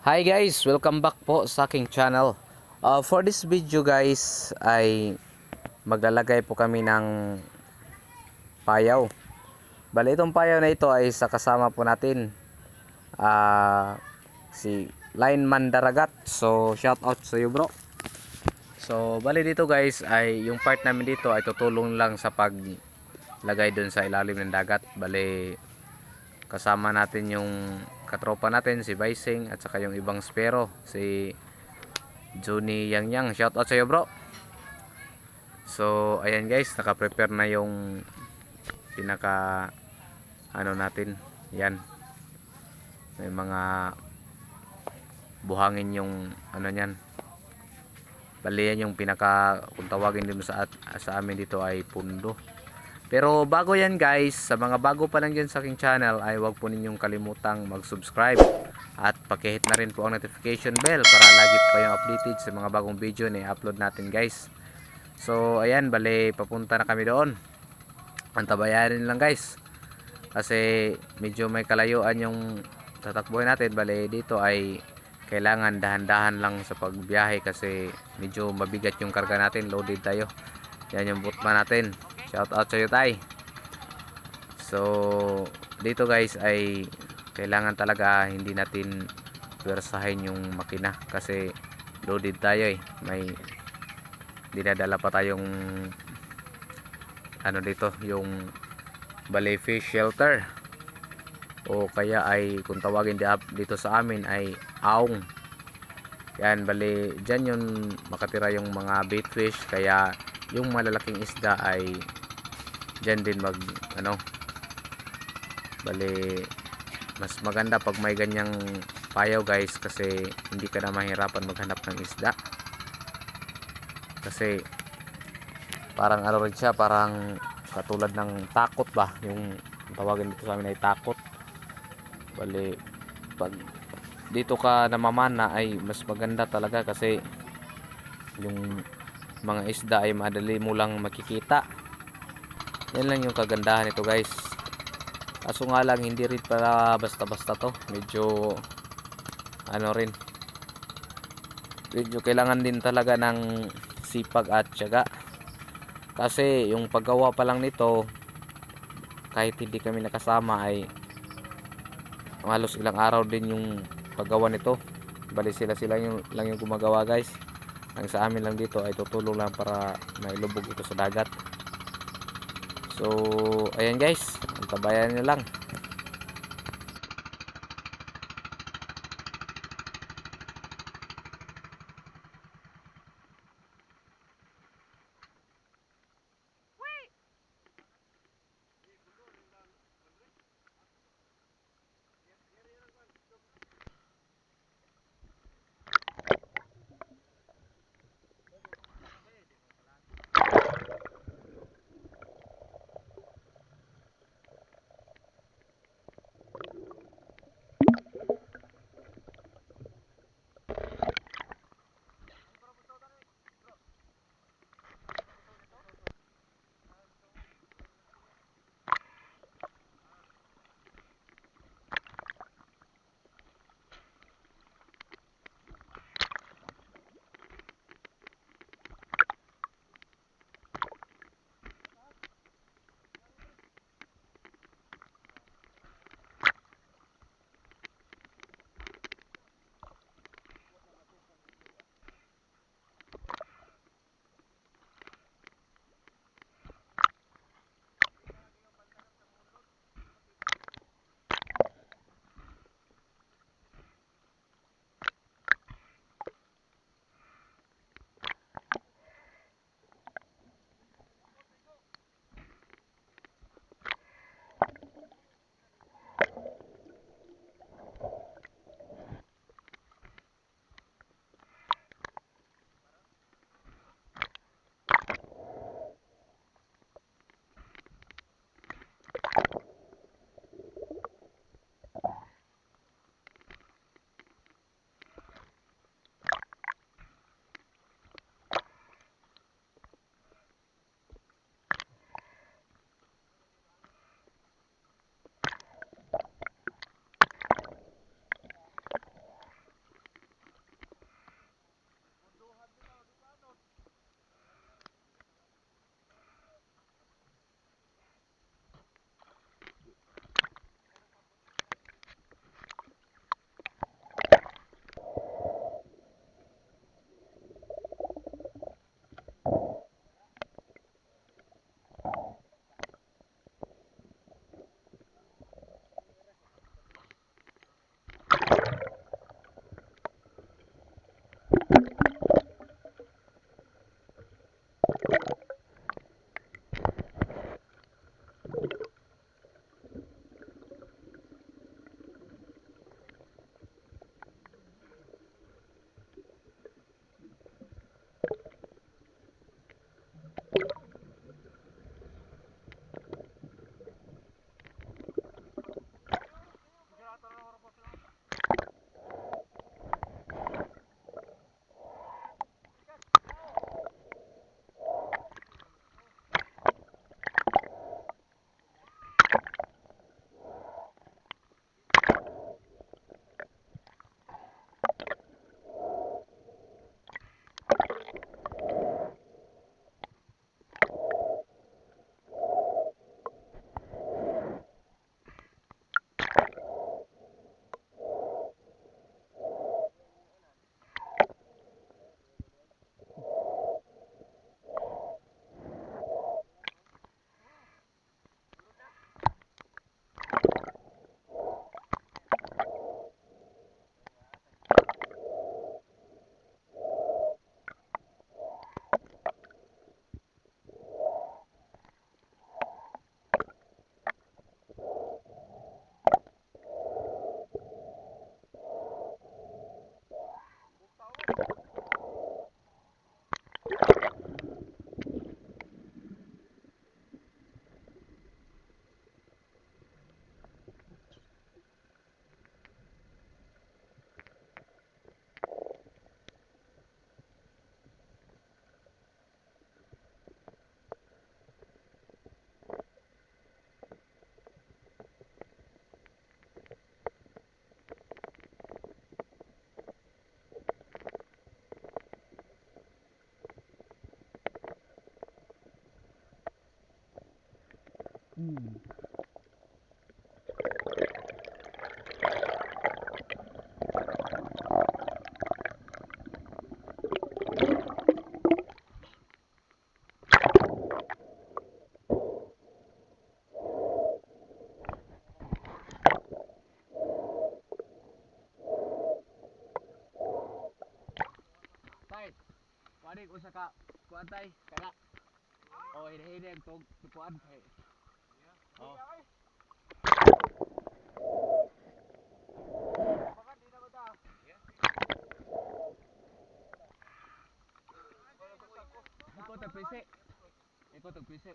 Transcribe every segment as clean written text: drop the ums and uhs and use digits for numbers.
Hi guys, welcome back po sa aking channel. For this video guys ay maglalagay po kami ng payaw. Bale itong payaw na ito ay sa kasama po natin si Lineman Daragat. So shout out sa iyo bro. So bale dito guys ay yung part namin dito ay tutulong lang sa paglagay dun sa ilalim ng dagat. Bale kasama natin yung katropa natin si Baising at saka yung ibang spero si Johnny Yang Yang. Shout out sa iyo bro. So ayan guys, naka-prepare na yung pinaka ano natin. Yan. May mga buhangin yung ano niyan. Bali yan yung pinaka kung tawagin din sa amin dito ay pundo. Pero bago yan guys, sa mga bago pa lang dyan sa aking channel ay huwag po ninyong kalimutang mag-subscribe at pakihit na rin po ang notification bell para lagi po kayong updated sa mga bagong video na i-upload natin guys. So ayan, bale papunta na kami doon. Antabayanin lang guys kasi medyo may kalayuan yung tatakbuhin natin. Bale dito ay kailangan dahan-dahan lang sa pagbiyahe kasi medyo mabigat yung karga natin, loaded tayo. Yan yung bootman natin. Shout out sa iyo tay. So dito guys ay kailangan talaga hindi natin pwersahin yung makina kasi loaded tayo eh. May dinadala pa tayong ano dito, yung bale fish shelter o kaya ay kung tawagin dito sa amin ay aong. Yan, bale dyan yung makatira yung mga bait fish, kaya yung malalaking isda ay dyan din bale mas maganda pag may ganyang payaw guys kasi hindi ka na mahirapan maghanap ng isda kasi parang ano rin siya, parang katulad ng takot ba, yung tawagin dito sa amin ay takot. Bale pag dito ka namamana ay mas maganda talaga kasi yung mga isda ay madali mo lang makikita. Yan lang yung kagandahan nito guys. Kaso nga lang hindi rin para basta-basta to. Medyo ano rin, medyo kailangan din talaga ng sipag at tiyaga. Kasi yung paggawa pa lang nito, kahit hindi kami nakasama ay halos ilang araw din yung paggawa nito. Bali sila lang yung gumagawa guys. Ang sa amin lang dito ay tutulong lang para mailubog ito sa dagat. So ayan guys, antabayan nyo lang. Tay, pwede ko sa ka, kuan tay, kana. O, hini-hini ang kuan kay. Oh. Iko tagpisi. Iko tagpisi.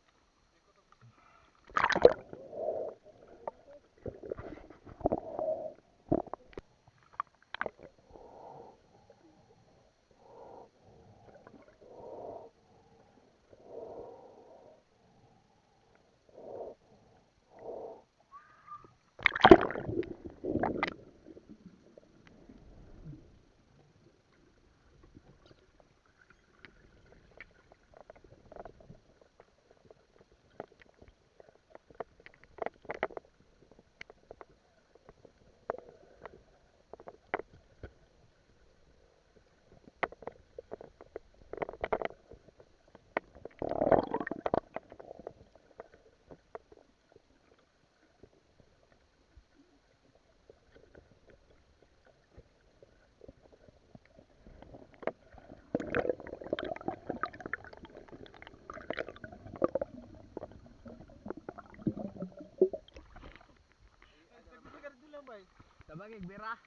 Tabagig bira.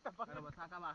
Pero basa ka ba?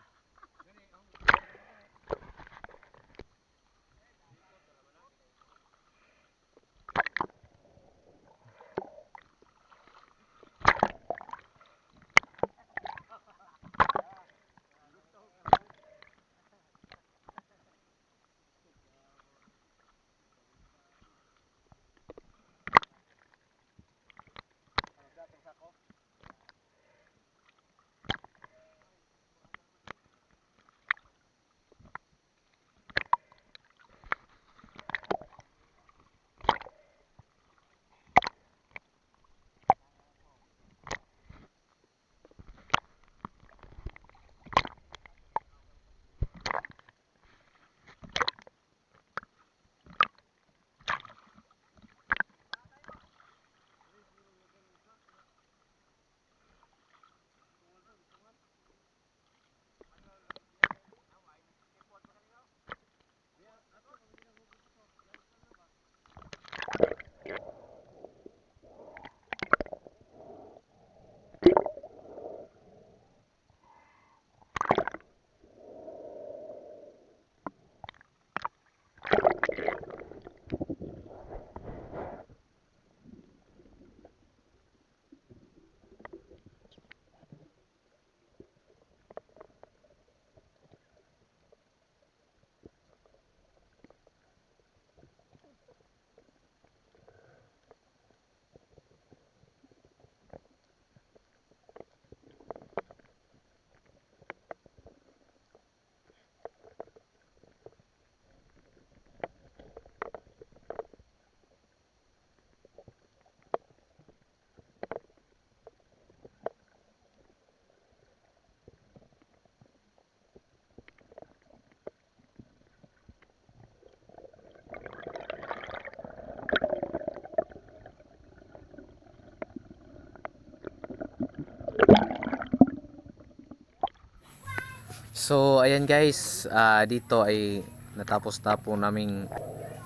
So ayan guys, dito ay natapos na po naming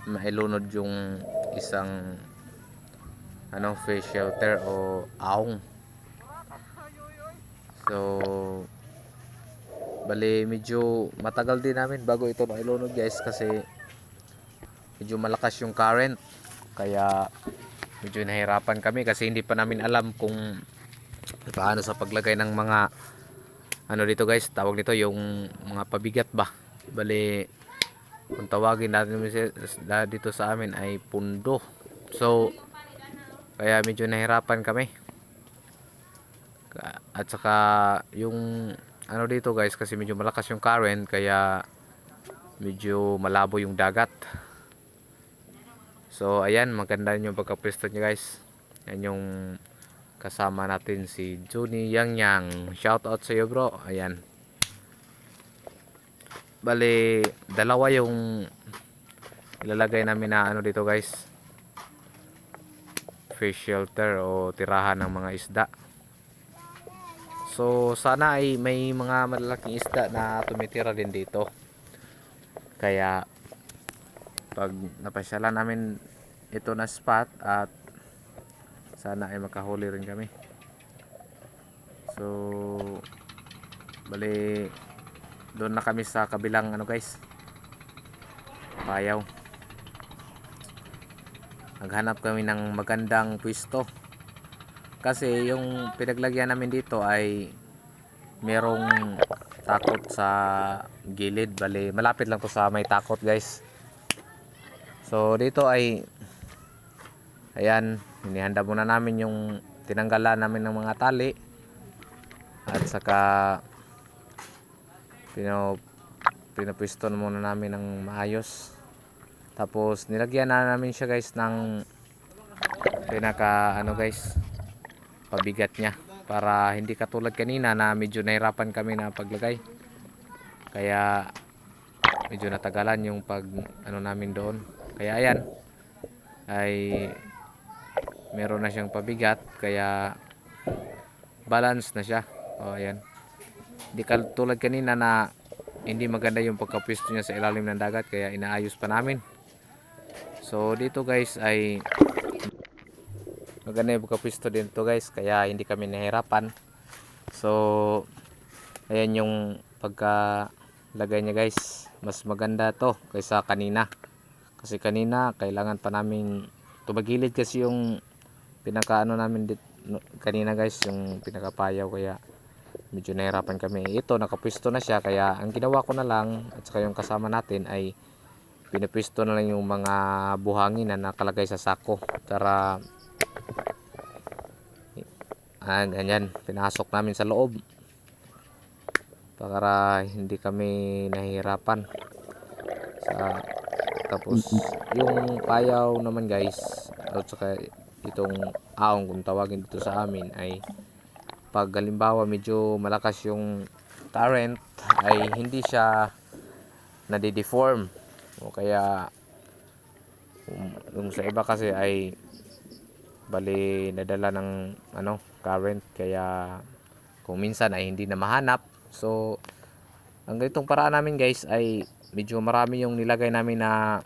mailunod yung isang fish shelter o aong. So Bali medyo matagal din namin bago ito nailunod guys, kasi medyo malakas yung current. Kaya medyo nahirapan kami kasi hindi pa namin alam kung paano sa paglagay ng mga ano dito guys, tawag nito yung mga pabigat ba. Bali kung tawagin natin dito sa amin ay pundo. So kaya medyo nahirapan kami. At saka yung ano dito guys, kasi medyo malakas yung current, kaya medyo malabo yung dagat. So ayan, maganda yung pagkapwesto niya guys. Yan yung kasama natin si Juni Yang Yang. Shout out sa iyo bro. Ayan. Bali dalawa yung ilalagay namin na ano dito guys, fish shelter o tirahan ng mga isda. So sana ay may mga malalaking isda na tumitira din dito. Kaya pag napasyalan namin ito na spot, at sana ay makahuli rin kami. So bali doon na kami sa kabilang ano guys, payaw. Naghanap kami ng magandang pwesto. Kasi yung pinaglagyan namin dito ay merong takot sa gilid. Bali malapit lang to sa may takot guys. So dito ay ayan, inihanda muna namin yung tinanggalan namin ng mga tali, at saka pinapwesto muna namin ng maayos. Tapos nilagyan na namin siya guys ng pinaka ano guys, pabigat niya, para hindi katulad kanina na medyo nahirapan kami na paglagay. Kaya medyo natagalan yung pag ano namin doon. Kaya ayan ay meron na siyang pabigat, kaya balance na siya. O ayan, hindi katulad kanina na hindi maganda yung pagkapwesto niya sa ilalim ng dagat, kaya inaayos pa namin. So dito guys ay maganda yung pagkapwesto din to guys, kaya hindi kami nahirapan. So ayan yung pagkalagay niya guys, mas maganda to kaysa kanina. Kasi kanina kailangan pa namin tumagilid, kasi yung pinakaano namin kanina guys, yung pinakapayaw, kaya medyo nahirapan kami. Ito nakapwesto na siya, kaya ang ginawa ko na lang at saka yung kasama natin ay pinapwesto na lang yung mga buhangin na nakalagay sa sako. Para ganyan, pinasok namin sa loob para hindi kami nahihirapan tapos yung payaw naman guys, at saka itong aong kung tawagin dito sa amin, ay pag halimbawa medyo malakas yung current ay hindi siya nadideform, o kaya yung sa iba kasi ay bali nadala ng ano current, kaya kung minsan ay hindi na mahanap. So ang ganitong paraan namin guys ay medyo marami yung nilagay namin na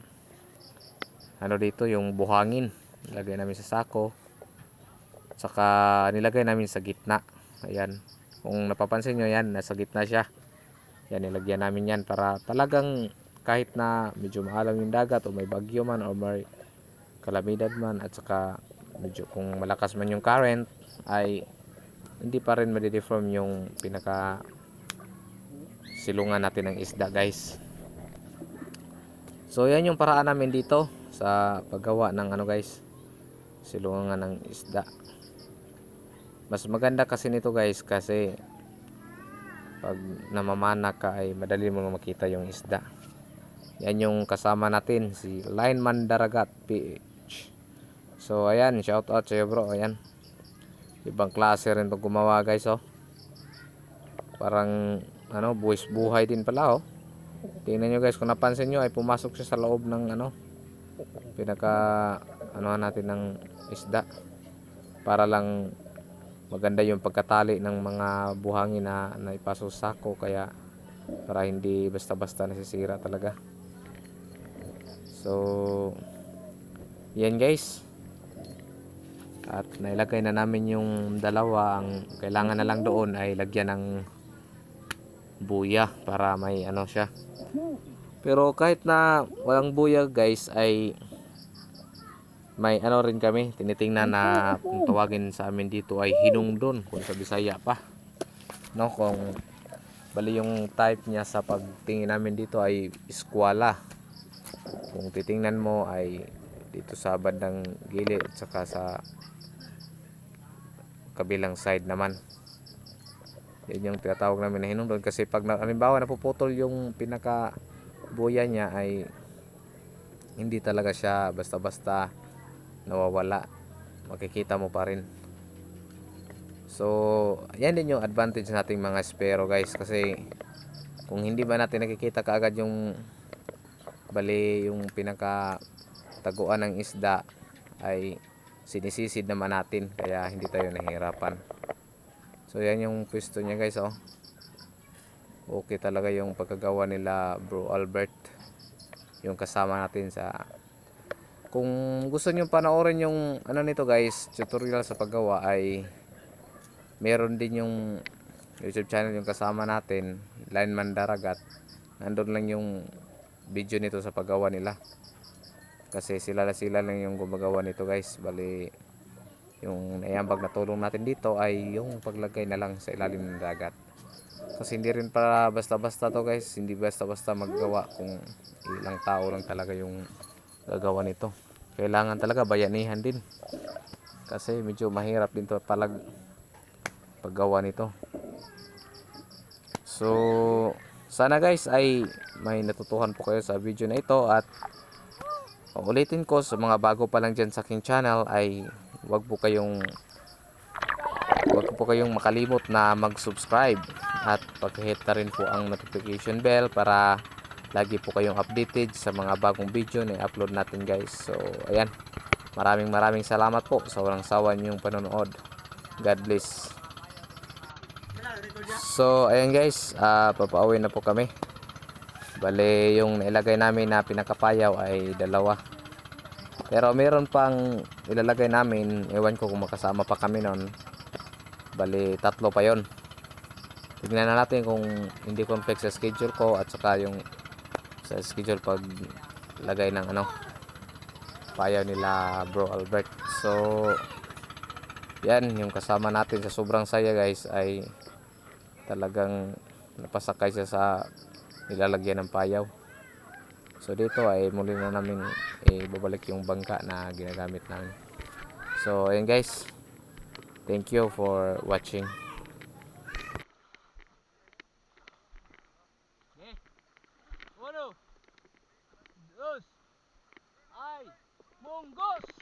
ano dito, yung buhangin nilagay namin sa sako, saka nilagay namin sa gitna. Ayan, kung napapansin nyo yan, nasa gitna siya. Yan, nilagyan namin yan para talagang kahit na medyo maalam yung dagat, o may bagyo man, o may kalamidad man, at saka medyo kung malakas man yung current, ay hindi pa rin madideform yung pinaka silungan natin ng isda guys. So yan yung paraan namin dito sa paggawa ng ano guys, silungan ng isda. Mas maganda kasi nito guys, kasi pag namamana ka ay madali mo makita yung isda. Yan yung kasama natin, si Lineman Daragat PH. So ayan, shout out sa iyo bro. Ayan, ibang klase rin itong gumawa guys. Oh, parang ano, buwis buhay din pala. Oh, tingnan nyo guys, kung napansin nyo ay pumasok siya sa loob ng ano, pinaka ano natin ng isda, para lang maganda yung pagkatali ng mga buhangin na naipasok sa sako, kaya para hindi basta-basta nasisira talaga. So yan guys, at nailagay na namin yung dalawa. Ang kailangan na lang doon ay lagyan ng buya para may ano siya. Pero kahit na walang buya guys ay may ano rin kami tinitingnan na kung tawagin sa amin dito ay hinungdon kung sa Bisaya pa, no? Kung bali yung type niya sa pagtingin namin dito ay eskwala. Kung titingnan mo ay dito sa bandang gilid at saka sa kabilang side naman. Yun yung tinatawag namin na hinungdon kasi pag halimbawa napuputol yung pinaka buya niya ay hindi talaga siya basta-basta nawawala, makikita mo pa rin. So yan din yung advantage nating mga espero guys, kasi kung hindi ba natin nakikita kaagad yung bali yung pinaka taguan ng isda ay sinisisid naman natin, kaya hindi tayo nahihirapan. So yan yung pwesto niya guys, oh. Okay talaga yung pagkagawa nila Bro Albert, yung kasama natin sa. Kung gusto niyo panoorin yung ano nito guys, tutorial sa paggawa, ay meron din yung YouTube channel yung kasama natin, Lineman Daragat. Nandun lang yung video nito sa paggawa nila. Kasi sila lang yung gumagawa nito guys. Bali yung naiambag na tulong natin dito ay yung paglagay na lang sa ilalim ng dagat. Kasi hindi rin para basta-basta to guys, hindi basta-basta maggawa kung ilang tao lang talaga yung gagawa nito. Kailangan talaga bayanihan din. Kasi medyo mahirap din to paggawa nito. So sana guys ay may natutuhan po kayo sa video na ito, at ulitin ko sa mga bago pa lang dyan sa aking channel ay wag po kayong makalimot na mag-subscribe at pag-hit na rin po ang notification bell para lagi po kayong updated sa mga bagong video na i-upload natin guys. So ayan, maraming salamat po sa walang sawa niyong panonood. God bless. So ayan guys, papauwi na po kami. Bale yung nailagay namin na pinakapayaw ay dalawa, pero meron pang ilalagay namin, ewan ko kung makasama pa kami nun. Bali tatlo pa yon. Tignan na natin kung hindi conflict sa schedule ko at saka yung sa schedule pag lagay ng ano payaw nila Bro Albert. So yan yung kasama natin sa sobrang saya guys, ay talagang napasakay siya sa nilalagyan ng payaw. So dito ay muli na namin ibabalik yung bangka na ginagamit namin. So ayan guys, thank you for watching. Okay. 1, 2, ay, munggos!